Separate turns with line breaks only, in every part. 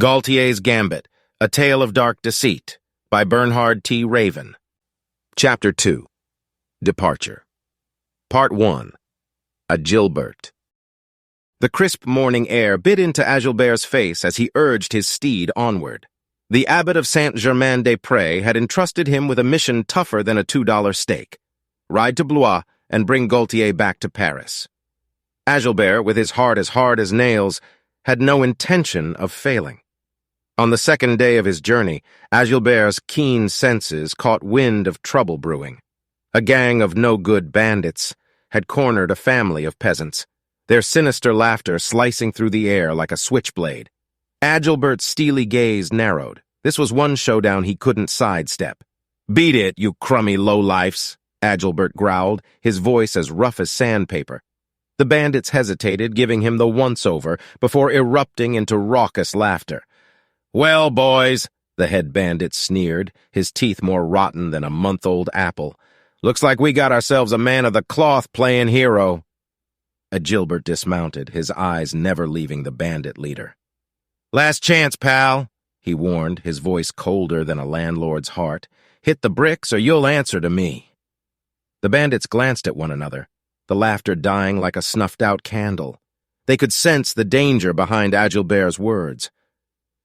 Gaultier's Gambit, A Tale of Dark Deceit, by Bertrand T. Chapter 2. Departure. Part 1. Agilbert. The crisp morning air bit into Agilbert's face as he urged his steed onward. The abbot of Saint-Germain-des-Prés had entrusted him with a mission tougher than a $2 stake: ride to Blois and bring Gaultier back to Paris. Agilbert, with his heart as hard as nails, had no intention of failing. On the second day of his journey, Agilbert's keen senses caught wind of trouble brewing. A gang of no-good bandits had cornered a family of peasants, their sinister laughter slicing through the air like a switchblade. Agilbert's steely gaze narrowed. This was one showdown he couldn't sidestep. "Beat it, you crummy lowlifes," Agilbert growled, his voice as rough as sandpaper. The bandits hesitated, giving him the once-over before erupting into raucous laughter. "Well, boys," the head bandit sneered, his teeth more rotten than a month-old apple, "looks like we got ourselves a man-of-the-cloth playing hero." Agilbert dismounted, his eyes never leaving the bandit leader. "Last chance, pal," he warned, his voice colder than a landlord's heart. "Hit the bricks or you'll answer to me." The bandits glanced at one another, the laughter dying like a snuffed-out candle. They could sense the danger behind Agilbert's words.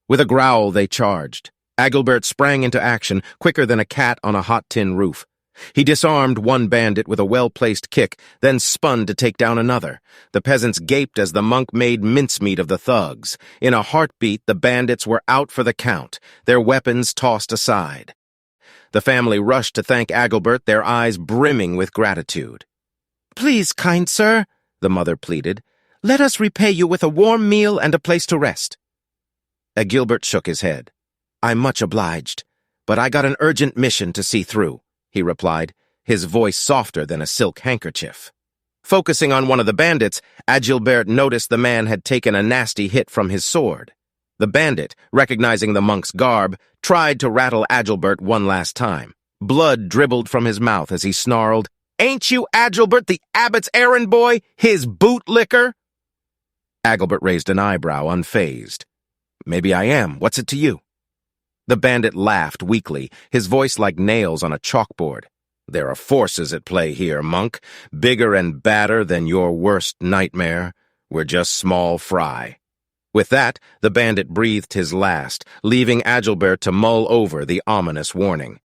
With a growl, they charged. Agilbert sprang into action, quicker than a cat on a hot tin roof. He disarmed one bandit with a well-placed kick, then spun to take down another. The peasants gaped as the monk made mincemeat of the thugs. In a heartbeat, the bandits were out for the count, their weapons tossed aside. The family rushed to thank Agilbert, their eyes brimming with gratitude. "Please, kind sir," the mother pleaded, "let us repay you with a warm meal and a place to rest." Agilbert shook his head. "I'm much obliged, but I got an urgent mission to see through," he replied, his voice softer than a silk handkerchief. Focusing on one of the bandits, Agilbert noticed the man had taken a nasty hit from his sword. The bandit, recognizing the monk's garb, tried to rattle Agilbert one last time. Blood dribbled from his mouth as he snarled, "Ain't you Agilbert, the abbot's errand boy, his bootlicker?" Agilbert raised an eyebrow, unfazed. "Maybe I am. What's it to you?" The bandit laughed weakly, his voice like nails on a chalkboard. "There are forces at play here, monk, bigger and badder than your worst nightmare. We're just small fry." With that, the bandit breathed his last, leaving Agilbert to mull over the ominous warning.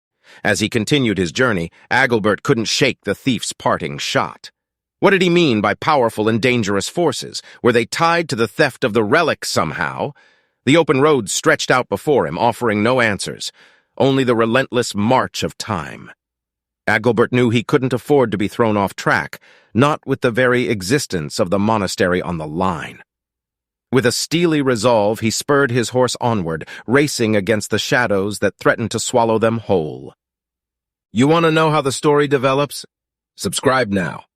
As he continued his journey, Agilbert couldn't shake the thief's parting shot. What did he mean by powerful and dangerous forces? Were they tied to the theft of the relic somehow? The open road stretched out before him, offering no answers, only the relentless march of time. Agilbert knew he couldn't afford to be thrown off track, not with the very existence of the monastery on the line. With a steely resolve, he spurred his horse onward, racing against the shadows that threatened to swallow them whole. You want to know how the story develops? Subscribe now.